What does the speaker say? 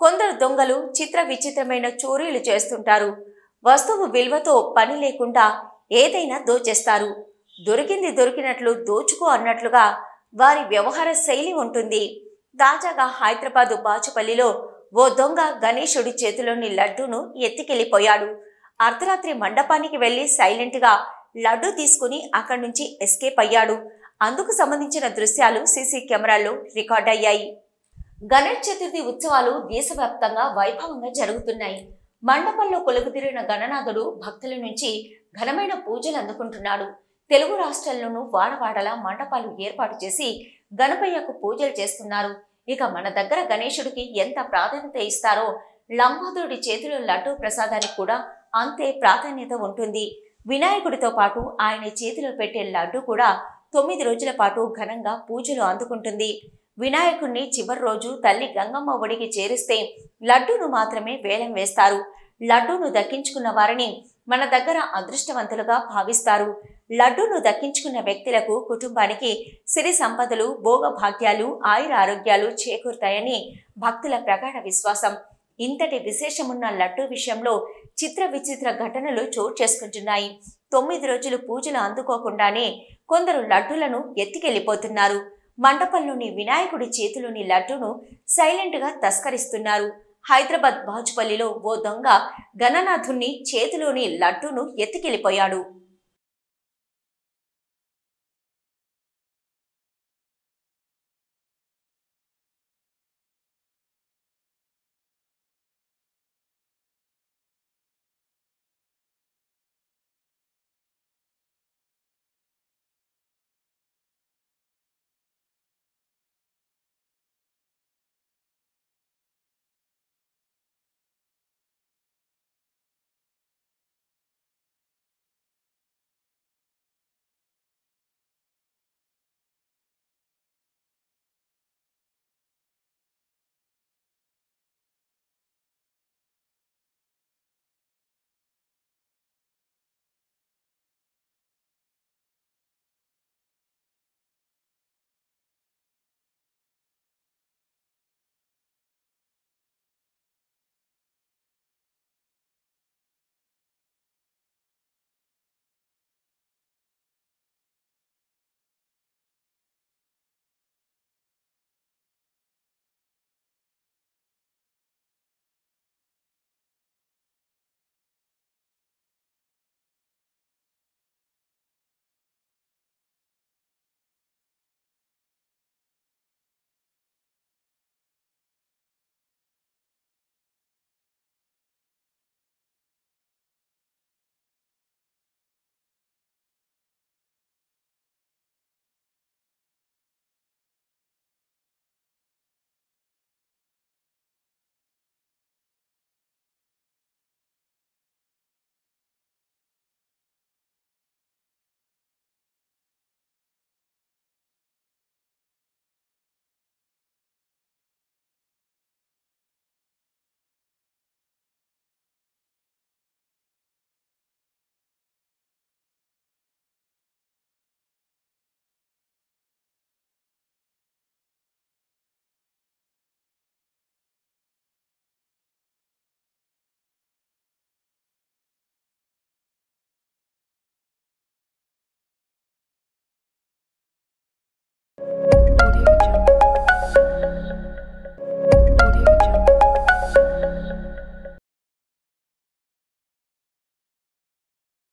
కొందరు దొంగలు చిత్ర విచిత్రమైన చోరీలు చేస్తుంటారు. వస్తువు విలువతో పని లేకుండా ఏదైనా దోచేస్తారు. దొరికింది దొరికినట్లు దోచుకో అన్నట్లుగా వారి వ్యవహార శైలి ఉంటుంది. తాజాగా హైదరాబాదు బాచుపల్లిలో ఓ దొంగ గణేశుడి చేతిలోని లడ్డూను ఎత్తికెళ్లిపోయాడు. అర్ధరాత్రి మండపానికి వెళ్లి సైలెంట్గా లడ్డూ తీసుకుని అక్కడి నుంచి ఎస్కేప్ అయ్యాడు. అందుకు సంబంధించిన దృశ్యాలు సీసీ కెమెరాల్లో రికార్డయ్యాయి. గణేష్ చతుర్థి ఉత్సవాలు దేశవ్యాప్తంగా వైభవంగా జరుగుతున్నాయి. మండపంలో కొలువుదీరిన గణనాథుడు భక్తుల నుంచి ఘనమైన పూజలు అందుకుంటున్నాడు. తెలుగు రాష్ట్రాల్లోనూ వాడవాడలా మండపాలు ఏర్పాటు చేసి గణపయ్యకు పూజలు చేస్తున్నారు. ఇక మన దగ్గర గణేశుడికి ఎంత ప్రాధాన్యత ఇస్తారో లంబోదరుడి చేతిలో లడ్డూ ప్రసాదానికి కూడా అంతే ప్రాధాన్యత ఉంటుంది. వినాయకుడితో పాటు ఆయన చేతిలో పెట్టే లడ్డు కూడా 9 రోజుల పాటు ఘనంగా పూజలు అందుకుంటుంది. వినాయకుడిని చివరి రోజు తల్లి గంగమ్మ ఒడికి చేరిస్తే లడ్డూను మాత్రమే వేలం వేస్తారు. లడ్డూను దక్కించుకున్న వారిని మన దగ్గర అదృష్టవంతులుగా భావిస్తారు. లడ్డూను దక్కించుకున్న వ్యక్తులకు కుటుంబానికి సిరి సంపదలు, భోగభాగ్యాలు, ఆయుర ఆరోగ్యాలు చేకూరుతాయని భక్తుల ప్రగాఢ విశ్వాసం. ఇంతటి విశేషమున్న లడ్డూ విషయంలో చిత్ర విచిత్ర ఘటనలు చోటు చేసుకుంటున్నాయి. 9 రోజులు పూజలు అందుకోకుండానే కొందరు లడ్డూలను ఎత్తికెళ్లిపోతున్నారు. మండపంలోని వినాయకుడి చేతిలోని లడ్డూను సైలెంట్గా తస్కరిస్తున్నారు. హైదరాబాద్ బాచుపల్లిలో ఓ దొంగ గణనాథుణ్ణి చేతిలోని లడ్డూను ఎత్తికెళ్లిపోయాడు.